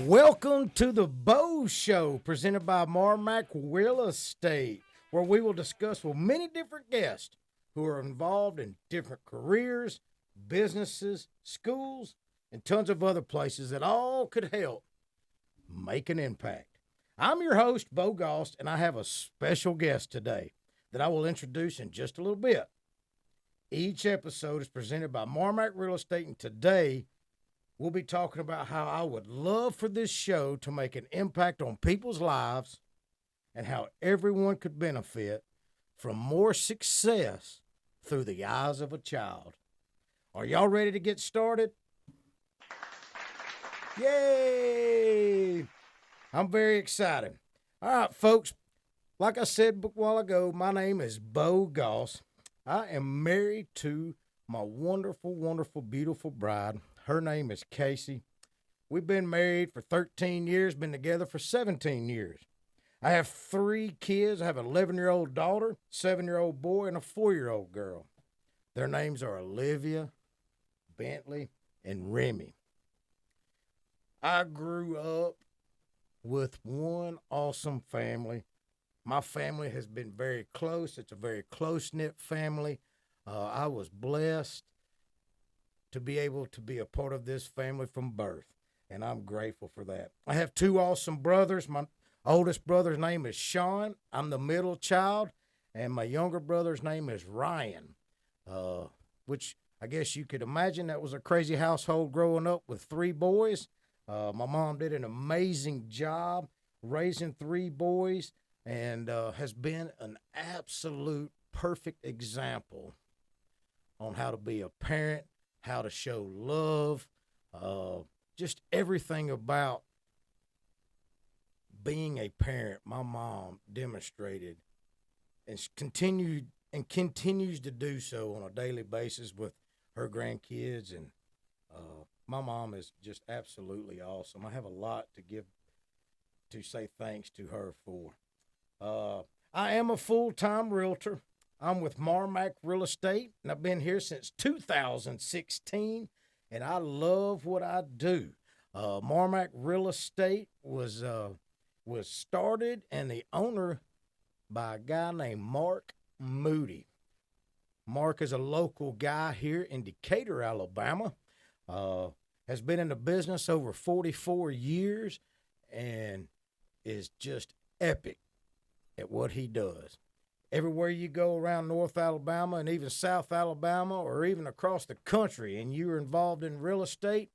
Welcome to the Beau Show, presented by Marmac Real Estate, where we will discuss with many different guests who are involved in different careers, businesses, schools, and tons of other places that all could help make an impact. I'm your host, Beau Gost, and I have a special guest today that I will introduce in just a little bit. Each episode is presented by Marmac Real Estate, and today we'll be talking about how I would love for this show to make an impact on people's lives and how everyone could benefit from more success through the eyes of a child. Are y'all ready to get started? Yay! I'm very excited. All right, folks, like I said a while ago, my name is Beau Goss. I am married to my wonderful, wonderful, beautiful bride. Her name is Casey. We've been married for 13 years, been together for 17 years. I have 3 kids. I have an 11-year-old daughter, 7-year-old boy, and a 4-year-old girl. Their names are Olivia, Bentley, and Remy. I grew up with one awesome family. My family has been very close. It's a very close-knit family. I was blessed to be able to be a part of this family from birth, and I'm grateful for that. I have 2 awesome brothers. My oldest brother's name is Sean. I'm the middle child, and my younger brother's name is Ryan, which I guess you could imagine that was a crazy household growing up with 3 boys. My mom did an amazing job raising 3 boys and has been an absolute perfect example on how to be a parent, how to show love, just everything about being a parent. My mom demonstrated and continues to do so on a daily basis with her grandkids, and my mom is just absolutely awesome. I have a lot to say thanks to her for. I am a full-time realtor. I'm with Marmac Real Estate, and I've been here since 2016, and I love what I do. Marmac Real Estate was started and the owner by a guy named Mark Moody. Mark is a local guy here in Decatur, Alabama. Has been in the business over 44 years and is just epic at what he does. Everywhere you go around North Alabama and even South Alabama or even across the country and you're involved in real estate,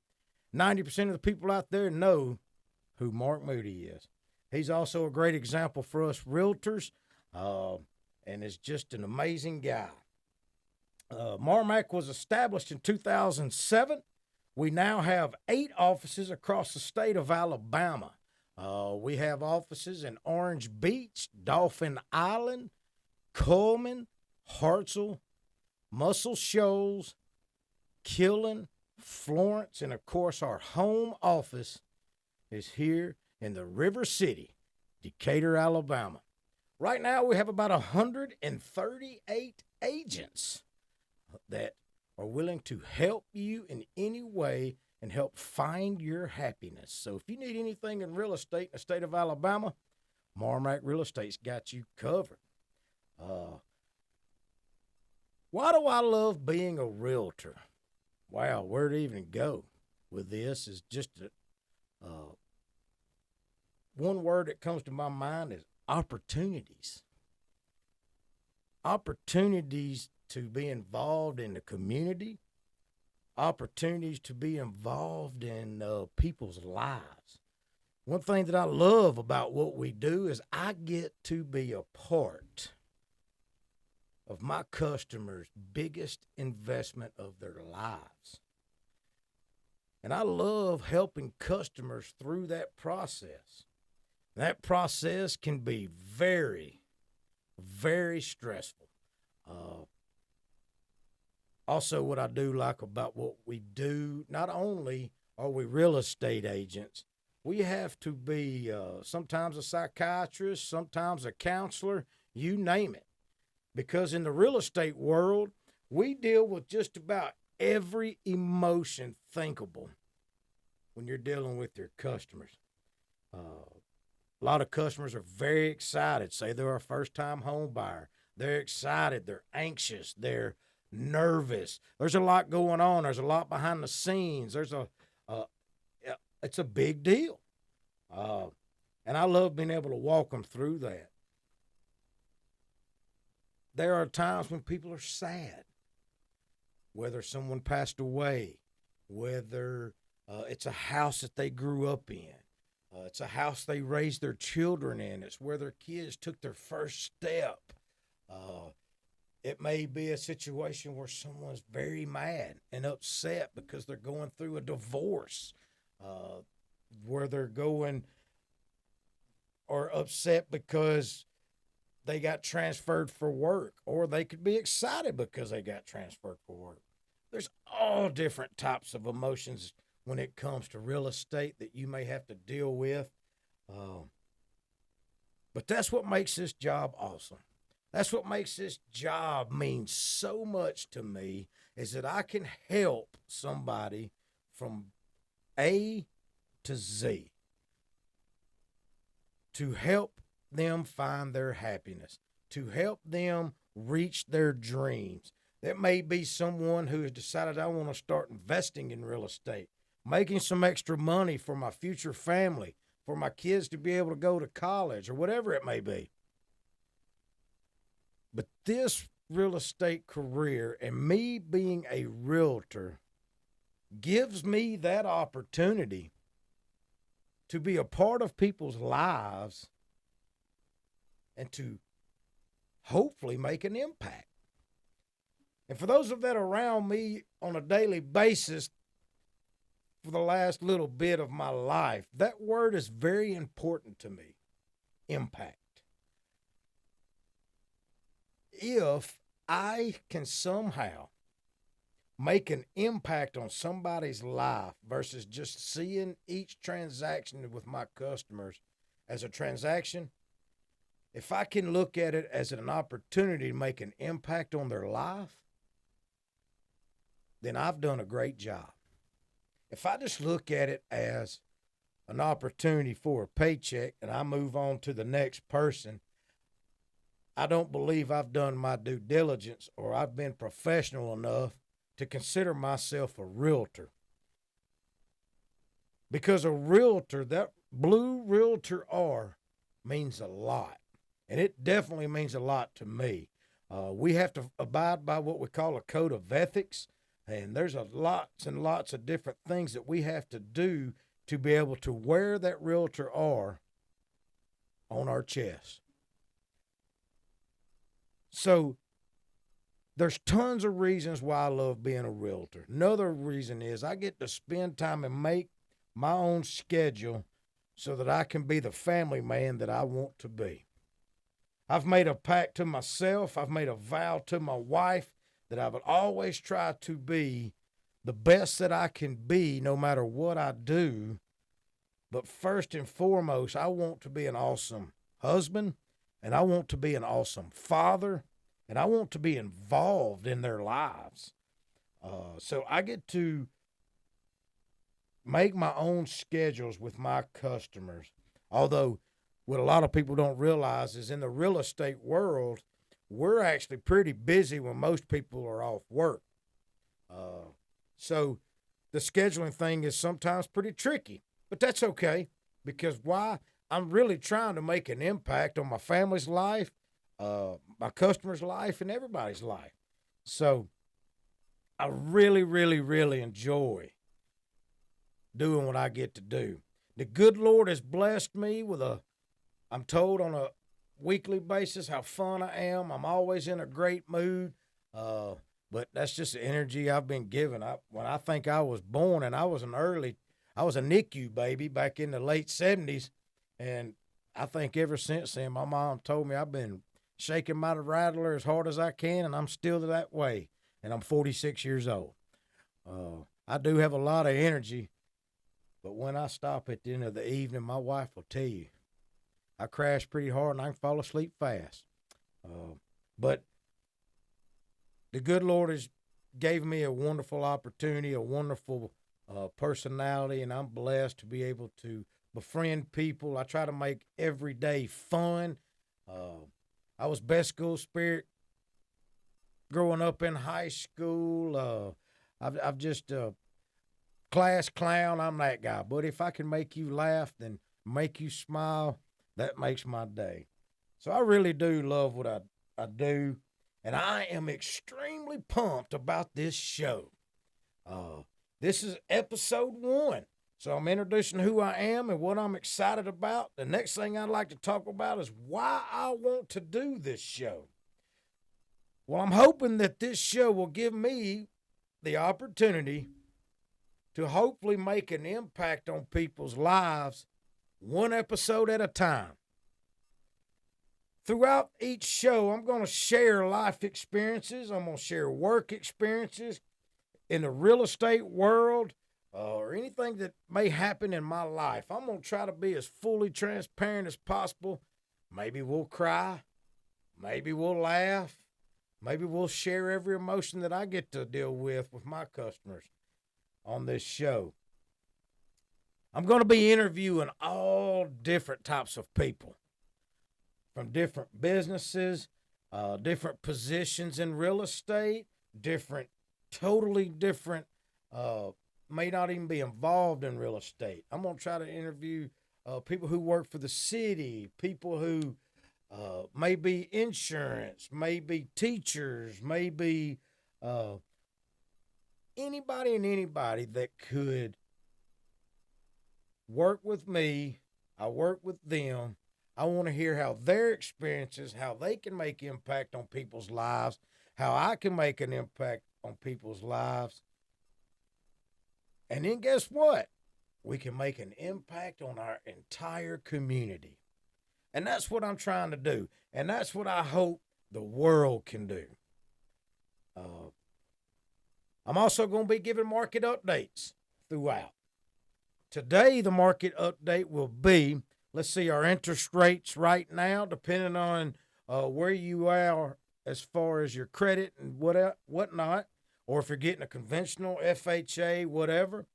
90% of the people out there know who Mark Moody is. He's also a great example for us realtors and is just an amazing guy. Marmac was established in 2007. We now have 8 offices across the state of Alabama. We have offices in Orange Beach, Dauphin Island, Coleman, Hartselle, Muscle Shoals, Killen, Florence, and of course our home office is here in the River City, Decatur, Alabama. Right now we have about 138 agents that are willing to help you in any way and help find your happiness. So if you need anything in real estate in the state of Alabama, Marmac Real Estate's got you covered. Why do I love being a realtor? Wow, where to even go with this is just one word that comes to my mind is opportunities. Opportunities to be involved in the community, opportunities to be involved in people's lives. One thing that I love about what we do is I get to be a part of my customers' biggest investment of their lives. And I love helping customers through that process. That process can be very, very stressful. Also, what I do like about what we do, not only are we real estate agents, we have to be sometimes a psychiatrist, sometimes a counselor, you name it. Because in the real estate world, we deal with just about every emotion thinkable when you're dealing with your customers. A lot of customers are very excited. Say they're a first time home buyer. They're excited. They're anxious. They're nervous. There's a lot going on. There's a lot behind the scenes. Uh, it's a big deal. Uh, and I love being able to walk them through that. There are times when people are sad, whether someone passed away, whether it's a house that they grew up in. It's a house they raised their children in. It's where their kids took their first step. Uh, it may be a situation where someone's very mad and upset because they're going through a divorce, where they're going or upset because they got transferred for work, or they could be excited because they got transferred for work. There's all different types of emotions when it comes to real estate that you may have to deal with. Um, but that's what makes this job awesome. That's what makes this job mean so much to me, is that I can help somebody from A to Z, to help them find their happiness, to help them reach their dreams. That may be someone who has decided, I want to start investing in real estate, making some extra money for my future family, for my kids to be able to go to college, or whatever it may be. But this real estate career and me being a realtor gives me that opportunity to be a part of people's lives and to hopefully make an impact. And for those of that around me on a daily basis for the last little bit of my life, that word is very important to me. Impact. If I can somehow make an impact on somebody's life versus just seeing each transaction with my customers as a transaction, if I can look at it as an opportunity to make an impact on their life, then I've done a great job. If I just look at it as an opportunity for a paycheck and I move on to the next person, I don't believe I've done my due diligence, or I've been professional enough to consider myself a realtor. Because a realtor, that blue realtor R, means a lot. And it definitely means a lot to me. We have to abide by what we call a code of ethics. And there's lots and lots of different things that we have to do to be able to wear that realtor R on our chest. So there's tons of reasons why I love being a realtor. Another reason is I get to spend time and make my own schedule so that I can be the family man that I want to be. I've made a pact to myself, I've made a vow to my wife that I would always try to be the best that I can be no matter what I do. But first and foremost, I want to be an awesome husband, and I want to be an awesome father, and I want to be involved in their lives. So I get to make my own schedules with my customers. Although what a lot of people don't realize is in the real estate world, we're actually pretty busy when most people are off work. So the scheduling thing is sometimes pretty tricky, but that's okay, because why? I'm really trying to make an impact on my family's life, my customer's life, and everybody's life. So I really, really, really enjoy doing what I get to do. The good Lord has blessed me with I'm told on a weekly basis how fun I am. I'm always in a great mood. But that's just the energy I've been given. When I think I was born, and I was a NICU baby back in the late 70s. And I think ever since then, my mom told me I've been shaking my rattler as hard as I can, and I'm still that way. And I'm 46 years old. I do have a lot of energy, but when I stop at the end of the evening, my wife will tell you, I crash pretty hard and I can fall asleep fast. But the good Lord has gave me a wonderful opportunity, a wonderful personality, and I'm blessed to be able to befriend people. I try to make every day fun. I was best school spirit growing up in high school. I've just class clown. I'm that guy. But if I can make you laugh, then make you smile, that makes my day. So I really do love what I do. And I am extremely pumped about this show. This is episode 1. So I'm introducing who I am and what I'm excited about. The next thing I'd like to talk about is why I want to do this show. Well, I'm hoping that this show will give me the opportunity to hopefully make an impact on people's lives one episode at a time. Throughout each show, I'm going to share life experiences. I'm going to share work experiences in the real estate world or anything that may happen in my life. I'm going to try to be as fully transparent as possible. Maybe we'll cry. Maybe we'll laugh. Maybe we'll share every emotion that I get to deal with my customers on this show. I'm going to be interviewing all different types of people from different businesses, different positions in real estate, totally different, may not even be involved in real estate. I'm going to try to interview people who work for the city, people who may be insurance, maybe teachers, maybe anybody and anybody that could work with me. I work with them. I want to hear how their experiences, how they can make impact on people's lives, how I can make an impact on people's lives. And then guess what? We can make an impact on our entire community. And that's what I'm trying to do. And that's what I hope the world can do. I'm also going to be giving market updates throughout. Today, the market update will be, let's see, our interest rates right now, depending on where you are as far as your credit and whatnot, or if you're getting a conventional FHA, whatever.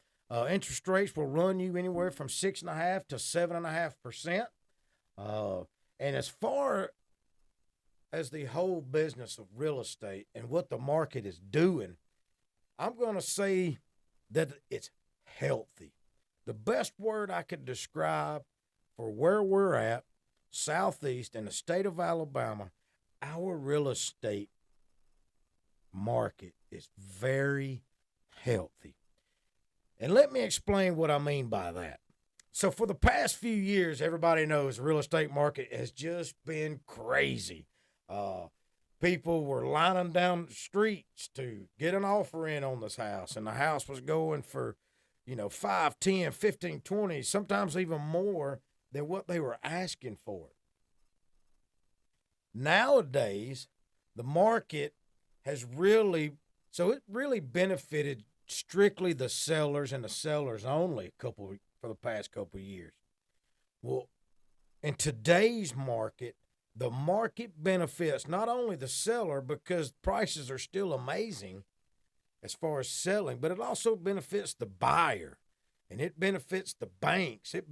Interest rates will run you anywhere from 6.5% to 7.5%. And as far as the whole business of real estate and what the market is doing, I'm going to say that it's healthy. The best word I could describe for where we're at, Southeast in the state of Alabama, our real estate market is very healthy. And let me explain what I mean by that. So for the past few years, everybody knows the real estate market has just been crazy. People were lining down the streets to get an offer in on this house, and the house was going for, 5, 10, 15, 20, sometimes even more than what they were asking for. Nowadays, the market has it really benefited strictly the sellers and the sellers only for the past couple of years. Well, in today's market, the market benefits not only the seller because prices are still amazing as far as selling, but it also benefits the buyer, and it benefits the banks. It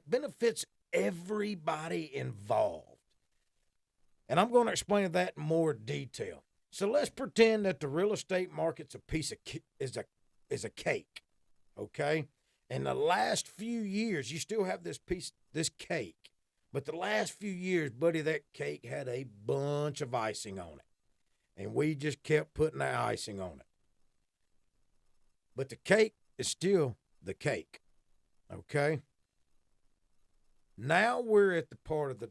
benefits everybody involved. And I'm going to explain that in more detail. So let's pretend that the real estate market's is a cake, okay? In the last few years, you still have this cake. But the last few years, buddy, that cake had a bunch of icing on it. And we just kept putting that icing on it. But the cake is still the cake, okay? Now we're at the part of the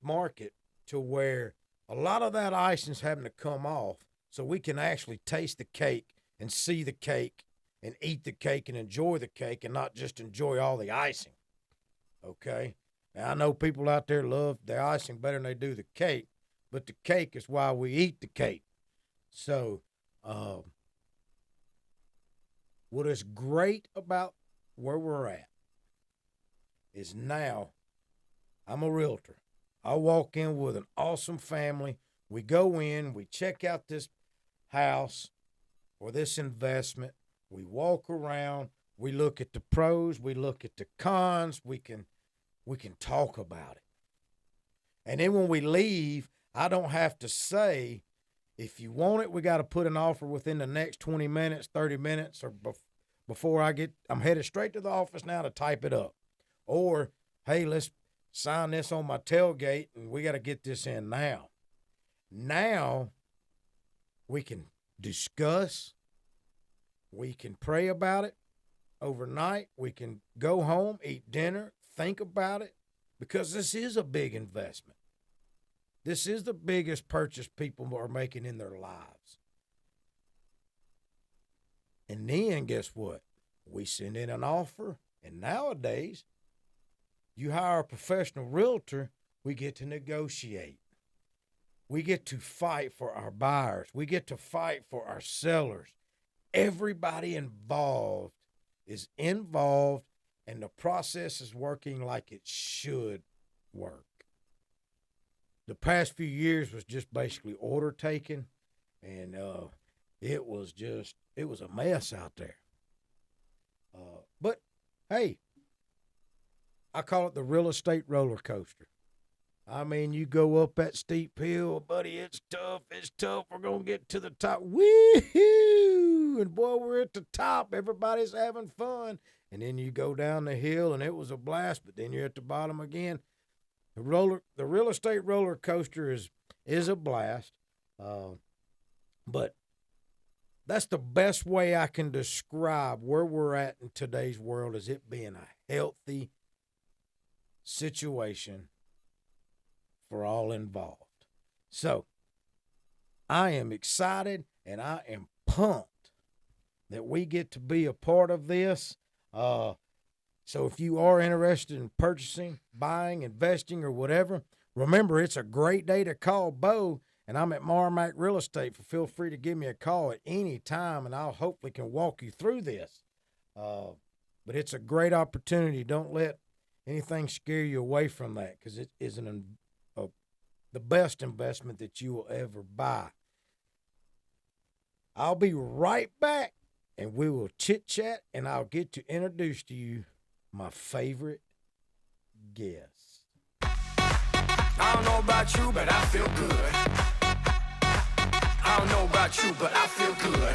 market to where a lot of that icing's having to come off so we can actually taste the cake and see the cake and eat the cake and enjoy the cake and not just enjoy all the icing, okay? Now, I know people out there love the icing better than they do the cake, but the cake is why we eat the cake. So, what is great about where we're at is now I'm a realtor. I walk in with an awesome family. We go in, we check out this house or this investment. We walk around, We look at the pros, we look at the cons, we can talk about it. And then when we leave, I don't have to say, if you want it, we got to put an offer within the next 20 minutes, 30 minutes, or before I'm headed straight to the office now to type it up. Or, hey, let's sign this on my tailgate and we got to get this in now. Now we can discuss, we can pray about it overnight, we can go home, eat dinner, think about it, because this is a big investment. This is the biggest purchase people are making in their lives. And then guess what? We send in an offer, and nowadays, you hire a professional realtor, we get to negotiate. We get to fight for our buyers. We get to fight for our sellers. Everybody involved is involved, and the process is working like it should work. The past few years was just basically order taking, and it was a mess out there. But hey, I call it the real estate roller coaster. I mean, you go up that steep hill, buddy, it's tough. We're going to get to the top. Woo-hoo! And boy, we're at the top. Everybody's having fun. And then you go down the hill, and it was a blast, but then you're at the bottom again. The real estate roller coaster is a blast. But that's the best way I can describe where we're at in today's world, is it being a healthy situation for all involved. So I am excited and I am pumped that we get to be a part of this. So if you are interested in purchasing, buying, investing, or whatever, remember, it's a great day to call Beau, and I'm at Marmac Real Estate. Feel free to give me a call at any time, and I'll hopefully can walk you through this. But it's a great opportunity. Don't let anything scare you away from that, because it is the best investment that you will ever buy. I'll be right back, and we will chit-chat, and I'll get to introduce to you my favorite guest. I don't know about you, but I feel good. I don't know about you, but I feel good.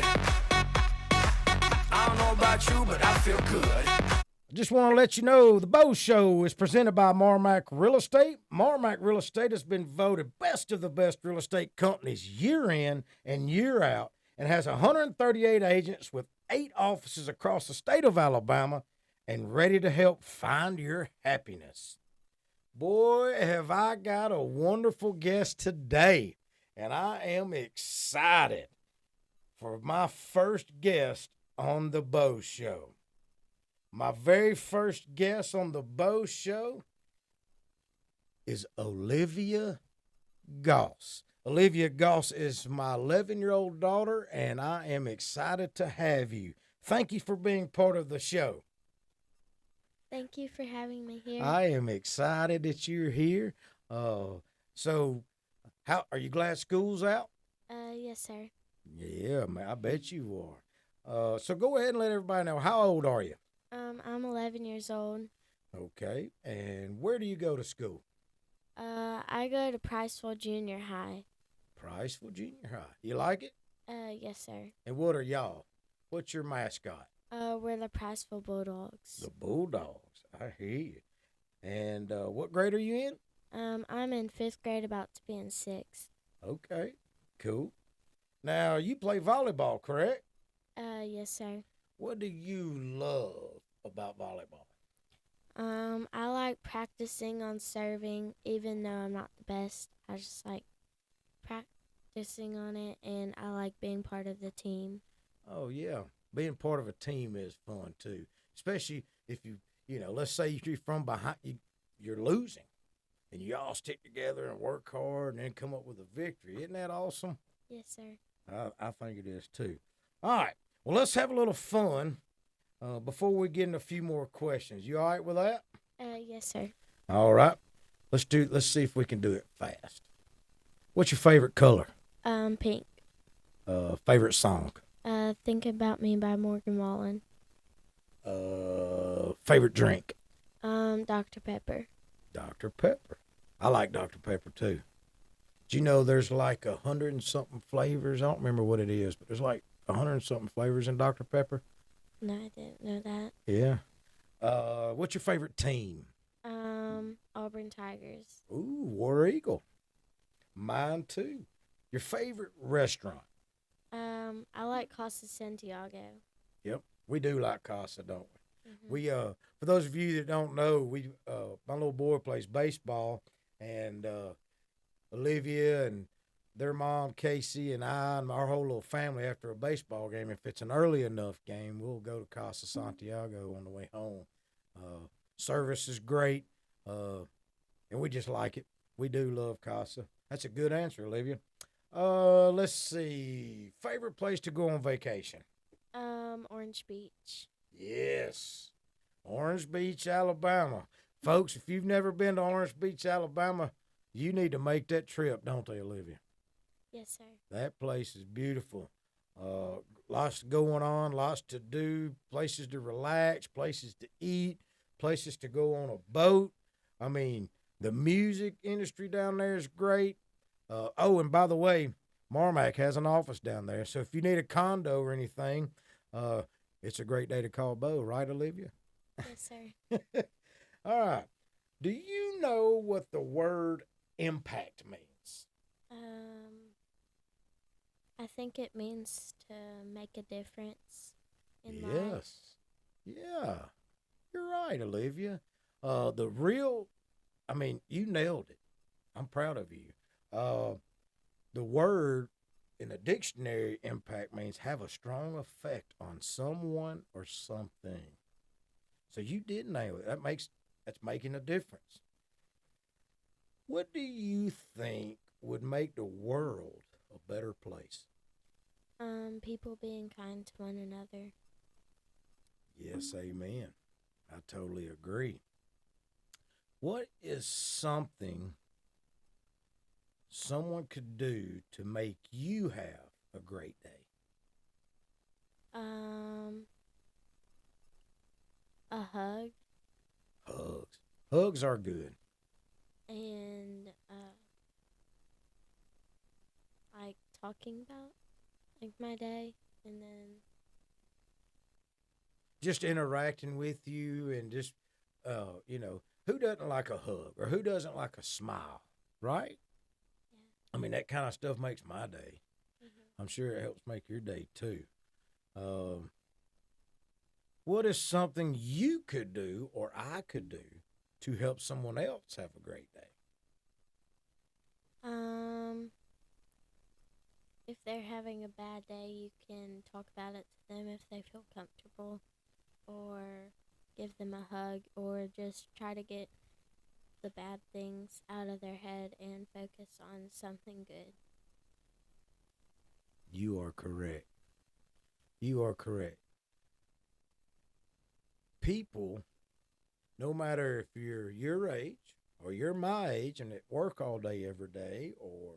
I don't know about you, but I feel good. I just want to let you know the Beau Show is presented by Marmac Real Estate. Marmac Real Estate has been voted best of the best real estate companies year in and year out, and has 138 agents with 8 offices across the state of Alabama, and ready to help find your happiness. Boy, have I got a wonderful guest today, and I am excited for my first guest on the Beau Show. My very first guest on the Beau Show is Olivia Goss. Olivia Goss is my 11-year-old daughter, and I am excited to have you. Thank you for being part of the show. Thank you for having me here. I am excited that you're here. So, how are you glad school's out? Yes, sir. Yeah, man, I bet you are. So go ahead and let everybody know, how old are you? I'm 11 years old. Okay, and where do you go to school? I go to Priceville Junior High. Priceville Junior High. You like it? Yes, sir. And what are y'all? What's your mascot? We're the Priceville Bulldogs. The Bulldogs. I hear you. And what grade are you in? I'm in 5th grade, about to be in 6th. Okay, cool. Now, you play volleyball, correct? Yes, sir. What do you love about volleyball? I like practicing on serving, even though I'm not the best. I just like practicing on it, and I like being part of the team. Oh, yeah. Being part of a team is fun, too. Especially if let's say you're from behind, you're losing, and you all stick together and work hard and then come up with a victory. Isn't that awesome? Yes, sir. I think it is, too. All right. Well, let's have a little fun before we get into a few more questions. You all right with that? Yes, sir. All right. Let's see if we can do it fast. What's your favorite color? Pink. Favorite song? Think About Me by Morgan Wallen. Favorite drink? Dr. Pepper. Dr. Pepper. I like Dr. Pepper too. Do you know there's like 100 and something flavors? I don't remember what it is, but there's like 100 and something flavors in Dr. Pepper. No, I didn't know that. Yeah. What's your favorite team? Auburn Tigers. Ooh, War Eagle. Mine too. Your favorite restaurant? I like Casa Santiago. Yep, we do like Casa, don't we? Mhm. We for those of you that don't know, my little boy plays baseball, and Olivia and their mom Casey and I and our whole little family after a baseball game, if it's an early enough game, we'll go to Casa Santiago on the way home. Service is great, and we just like it. We do love Casa. That's a good answer, Olivia. Let's see. Favorite place to go on vacation? Orange Beach. Yes. Orange Beach, Alabama. Folks, if you've never been to Orange Beach, Alabama, you need to make that trip, don't they, Olivia? Yes, sir. That place is beautiful. Lots going on, lots to do, places to relax, places to eat, places to go on a boat. I mean, the music industry down there is great. And by the way, Marmac has an office down there. So if you need a condo or anything, it's a great day to call Beau, right, Olivia? Yes, sir. All right. Do you know what the word impact means? I think it means to make a difference in life. Yes. Yeah. You're right, Olivia. You nailed it. I'm proud of you. The word in the dictionary, impact means have a strong effect on someone or something. So you did nail it. That's making a difference. What do you think would make the world a better place? People being kind to one another. Yes, amen. I totally agree. What is something someone could do to make you have a great day? A hug Hugs. Hugs are good. and like talking about like my day, and then Just interacting with you and just, who doesn't like a hug or who doesn't like a smile, right? yeah. I mean, that kind of stuff makes my day. Mhm. I'm sure it helps make your day too. Um, what is something you could do or I could do to help someone else have a great day? If they're having a bad day, you can talk about it to them if they feel comfortable, or give them a hug, or just try to get the bad things out of their head and focus on something good. You are correct. You are correct. People, no matter if you're your age or you're my age and at work all day every day, or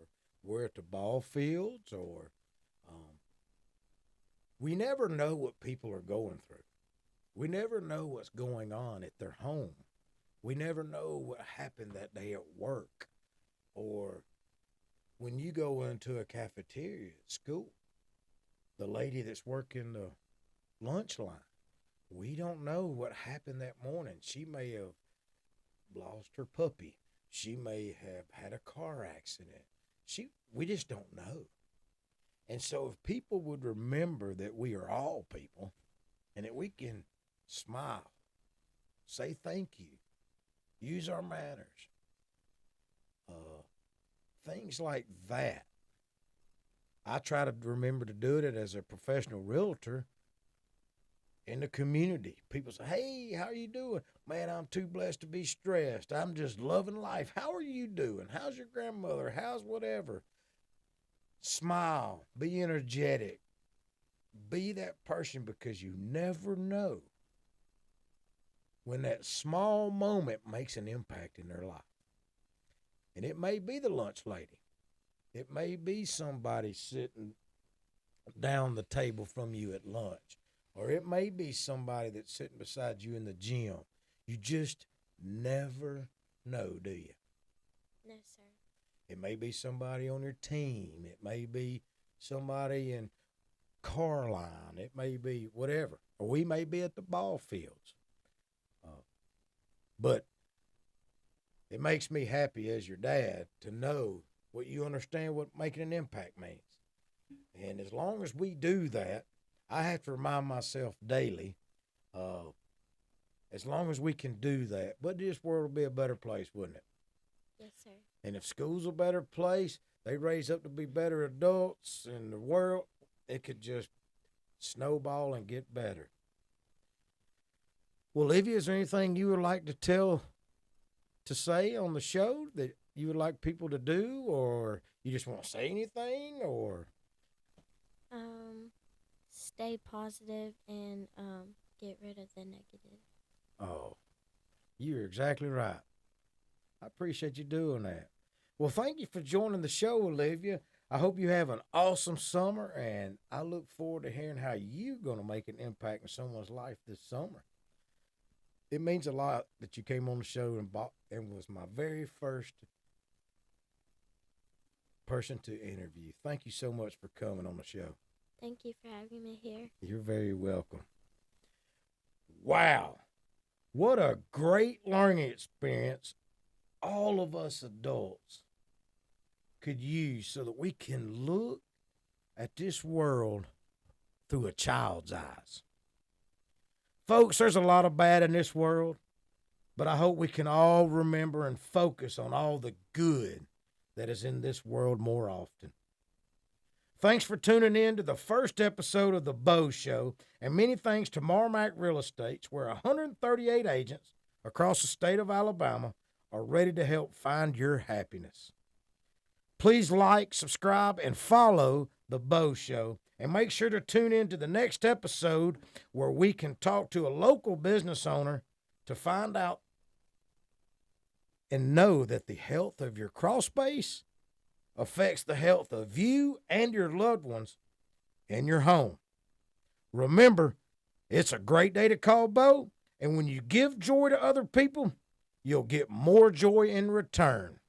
we're at the ball fields, or um, we never know what people are going through. We never know what's going on at their home. We never know what happened that day at work, or when you go into a cafeteria at school, the lady that's working the lunch line. We don't know what happened that morning. She may have lost her puppy. She may have had a car accident. We just don't know. And so if people would remember that we are all people and that we can smile, say thank you, use our manners, things like that. I try to remember to do it as a professional realtor in the community. People say, hey, how are you doing? Man, I'm too blessed to be stressed. I'm just loving life. How are you doing? How's your grandmother? How's whatever? Smile. Be energetic. Be that person, because you never know when that small moment makes an impact in their life. And it may be the lunch lady. It may be somebody sitting down the table from you at lunch, or it may be somebody that's sitting beside you in the gym. You just never know, do you? No, sir. It may be somebody on your team. It may be somebody in car line. It may be whatever. Or we may be at the ball fields. But it makes me happy as your dad to know what you understand what making an impact means. And as long as we do that, I have to remind myself daily, as long as we can do that, but this world will be a better place, wouldn't it? Yes, sir. And if school's a better place, they raise up to be better adults in the world, it could just snowball and get better. Well, Olivia, is there anything you would like to say on the show that you would like people to do, or you just want to say anything, or? Stay positive and get rid of the negative. Oh, you're exactly right. I appreciate you doing that. Well, thank you for joining the show, Olivia. I hope you have an awesome summer, and I look forward to hearing how you're going to make an impact in someone's life this summer. It means a lot that you came on the show and was my very first person to interview. Thank you so much for coming on the show. Thank you for having me here. You're very welcome. Wow. What a great learning experience all of us adults could use so that we can look at this world through a child's eyes. Folks, there's a lot of bad in this world, but I hope we can all remember and focus on all the good that is in this world more often. Thanks for tuning in to the first episode of The Beau Show, and many thanks to Marmac Real Estates, where 138 agents across the state of Alabama are ready to help find your happiness. Please like, subscribe, and follow The Beau Show, and make sure to tune in to the next episode where we can talk to a local business owner to find out and know that the health of your crawl space affects the health of you and your loved ones in your home. Remember, it's a great day to call Beau, and when you give joy to other people, you'll get more joy in return.